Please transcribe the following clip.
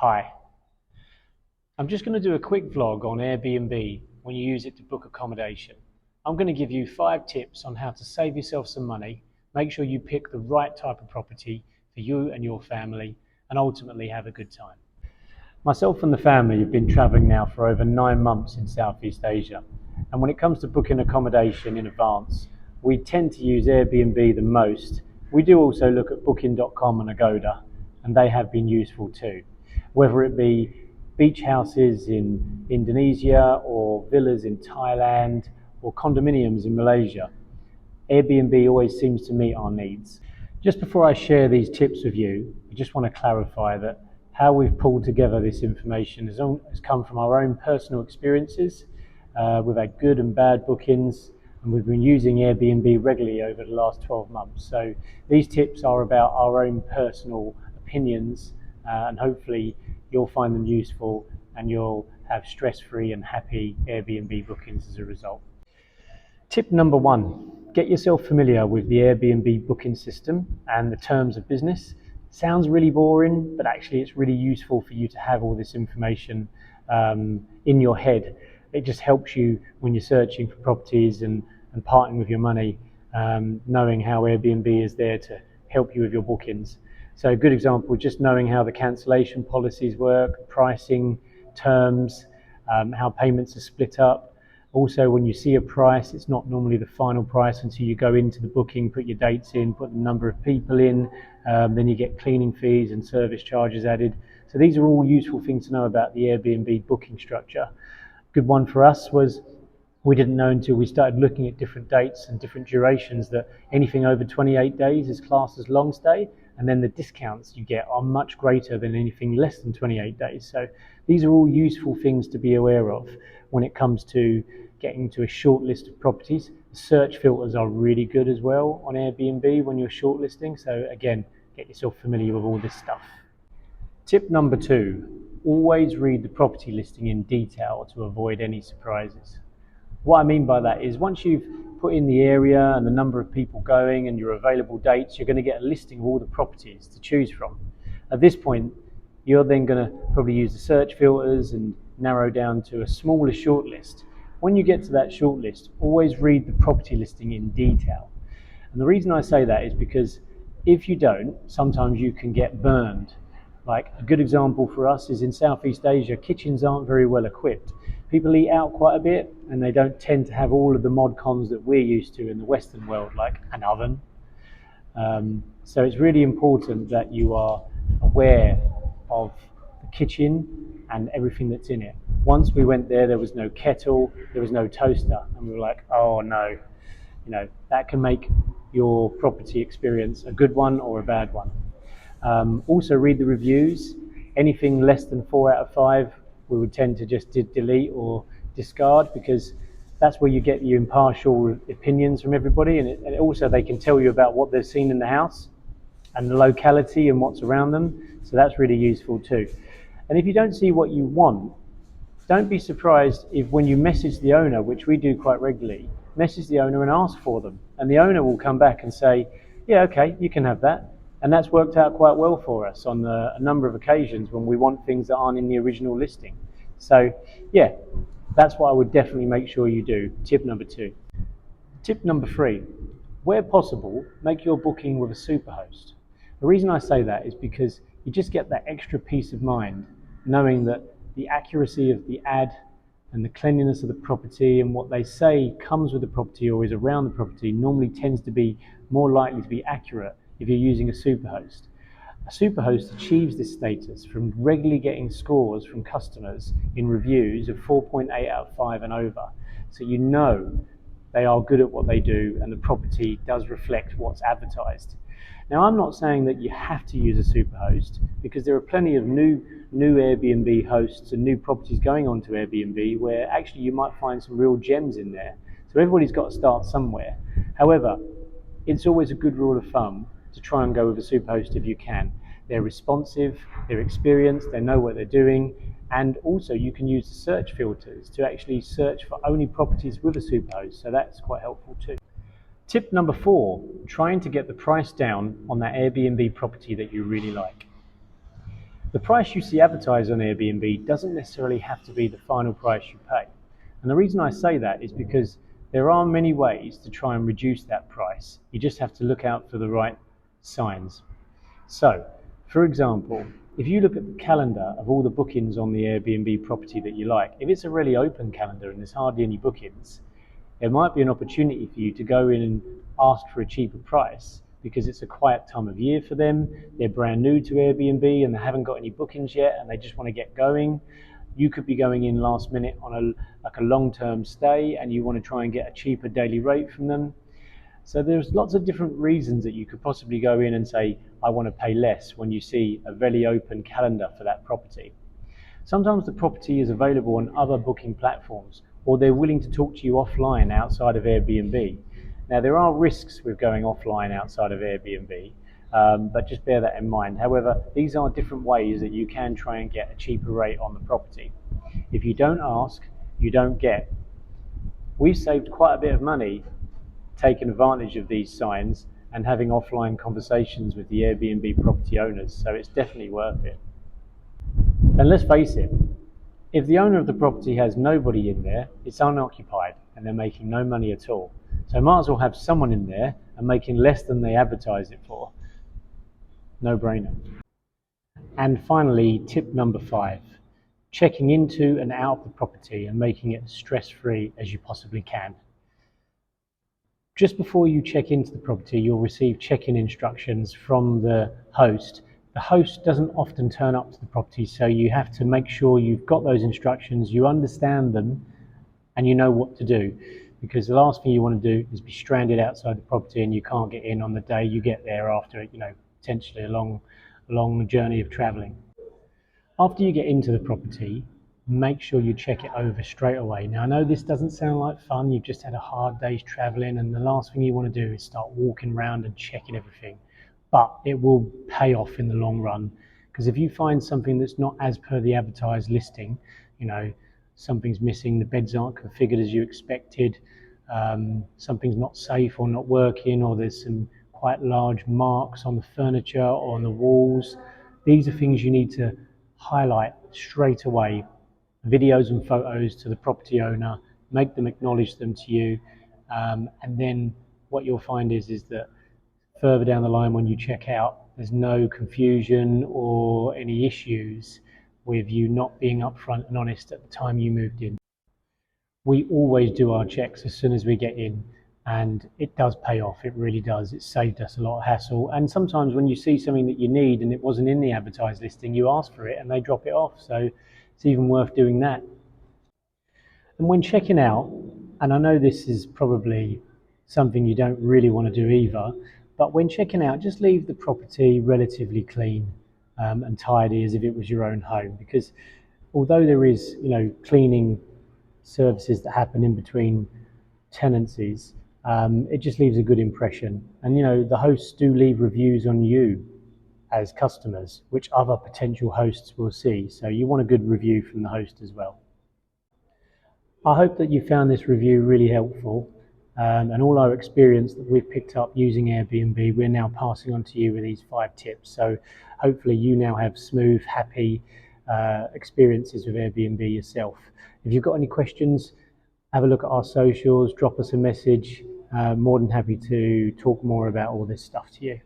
Hi, I'm just going to do a quick vlog on Airbnb when you use it to book accommodation. I'm going to give you 5 tips on how to save yourself some money, make sure you pick the right type of property for you and your family, and ultimately have a good time. Myself and the family have been travelling now for over 9 months in Southeast Asia, and when it comes to booking accommodation in advance, we tend to use Airbnb the most. We do also look at booking.com and Agoda, and they have been useful too. Whether it be beach houses in Indonesia or villas in Thailand or condominiums in Malaysia, Airbnb always seems to meet our needs. Just before I share these tips with you, I just want to clarify that how we've pulled together this information has come from our own personal experiences. We've had good and bad bookings, and we've been using Airbnb regularly over the last 12 months. So these tips are about our own personal opinions, and hopefully you'll find them useful and you'll have stress-free and happy Airbnb bookings as a result. Tip number 1, get yourself familiar with the Airbnb booking system and the terms of business. Sounds really boring, but actually it's really useful for you to have all this information in your head. It just helps you when you're searching for properties and parting with your money, knowing how Airbnb is there to help you with your bookings. So a good example, just knowing how the cancellation policies work, pricing, terms, how payments are split up. Also, when you see a price, it's not normally the final price until you go into the booking, put your dates in, put the number of people in, then you get cleaning fees and service charges added. So these are all useful things to know about the Airbnb booking structure. Good one for us was we didn't know until we started looking at different dates and different durations that anything over 28 days is classed as long stay, and then the discounts you get are much greater than anything less than 28 days. So these are all useful things to be aware of when it comes to getting to a short list of properties. The search filters are really good as well on Airbnb when you're shortlisting. So again, get yourself familiar with all this stuff. Tip number 2, always read the property listing in detail to avoid any surprises. What I mean by that is once you've put in the area and the number of people going and your available dates, you're going to get a listing of all the properties to choose from. At this point, you're then going to probably use the search filters and narrow down to a smaller shortlist. When you get to that shortlist, always read the property listing in detail. And the reason I say that is because if you don't, sometimes you can get burned. Like a good example for us is in Southeast Asia, kitchens aren't very well equipped. People eat out quite a bit and they don't tend to have all of the mod cons that we're used to in the Western world, like an oven. So it's really important that you are aware of the kitchen and everything that's in it. Once we went there was no kettle, there was no toaster, and we were like, oh no, that can make your property experience a good one or a bad one. Also read the reviews. Anything less than 4 out of 5 we would tend to just delete or discard, because that's where you get your impartial opinions from everybody, and also they can tell you about what they've seen in the house and the locality and what's around them, so that's really useful too. And if you don't see what you want, don't be surprised if when you message the owner, which we do quite regularly, message the owner and ask for them, and the owner will come back and say, yeah, okay, you can have that. And that's worked out quite well for us on a number of occasions when we want things that aren't in the original listing. So yeah, that's what I would definitely make sure you do. Tip number 2. Tip number 3, where possible, make your booking with a superhost. The reason I say that is because you just get that extra peace of mind knowing that the accuracy of the ad and the cleanliness of the property and what they say comes with the property or is around the property normally tends to be more likely to be accurate if you're using a superhost. A superhost achieves this status from regularly getting scores from customers in reviews of 4.8 out of 5 and over. So you know they are good at what they do and the property does reflect what's advertised. Now, I'm not saying that you have to use a superhost, because there are plenty of new Airbnb hosts and new properties going onto Airbnb where actually you might find some real gems in there. So everybody's got to start somewhere. However, it's always a good rule of thumb to try and go with a superhost if you can. They're responsive, they're experienced, they know what they're doing, and also you can use the search filters to actually search for only properties with a superhost, so that's quite helpful too. Tip number 4, trying to get the price down on that Airbnb property that you really like. The price you see advertised on Airbnb doesn't necessarily have to be the final price you pay. And the reason I say that is because there are many ways to try and reduce that price. You just have to look out for the right signs. So, for example, if you look at the calendar of all the bookings on the Airbnb property that you like, if it's a really open calendar and there's hardly any bookings, there might be an opportunity for you to go in and ask for a cheaper price because it's a quiet time of year for them. They're brand new to Airbnb and they haven't got any bookings yet and they just want to get going. You could be going in last minute on a long-term stay and you want to try and get a cheaper daily rate from them. So there's lots of different reasons that you could possibly go in and say, I want to pay less when you see a very open calendar for that property. Sometimes the property is available on other booking platforms, or they're willing to talk to you offline outside of Airbnb. Now there are risks with going offline outside of Airbnb, but just bear that in mind. However, these are different ways that you can try and get a cheaper rate on the property. If you don't ask, you don't get. We've saved quite a bit of money taking advantage of these signs and having offline conversations with the Airbnb property owners, so it's definitely worth it. And let's face it, if the owner of the property has nobody in there, it's unoccupied and they're making no money at all. So might as well have someone in there and making less than they advertise it for. No brainer. And finally, tip number 5, checking into and out of the property and making it as stress-free as you possibly can. Just before you check into the property, you'll receive check-in instructions from the host. The host doesn't often turn up to the property, so you have to make sure you've got those instructions, you understand them, and you know what to do. Because the last thing you want to do is be stranded outside the property and you can't get in on the day you get there after, potentially a long journey of travelling. After you get into the property, make sure you check it over straight away. Now I know this doesn't sound like fun, you've just had a hard day's travelling and the last thing you want to do is start walking around and checking everything. But it will pay off in the long run, because if you find something that's not as per the advertised listing, something's missing, the beds aren't configured as you expected, something's not safe or not working, or there's some quite large marks on the furniture or on the walls, these are things you need to highlight straight away. Videos and photos to the property owner, make them acknowledge them to you, and then what you'll find is that further down the line when you check out, there's no confusion or any issues with you not being upfront and honest at the time you moved in. We always do our checks as soon as we get in, and it does pay off, it really does. It saved us a lot of hassle, and sometimes when you see something that you need and it wasn't in the advertised listing, you ask for it and they drop it off, so it's even worth doing that. And when checking out, and I know this is probably something you don't really want to do either, but when checking out, just leave the property relatively clean and tidy as if it was your own home, because although there is cleaning services that happen in between tenancies, it just leaves a good impression. And the hosts do leave reviews on you as customers, which other potential hosts will see, so you want a good review from the host as well. I hope that you found this review really helpful, and all our experience that we've picked up using Airbnb, we're now passing on to you with these 5 tips. So hopefully you now have smooth, happy experiences with Airbnb yourself. If you've got any questions, have a look at our socials, drop us a message. More than happy to talk more about all this stuff to you.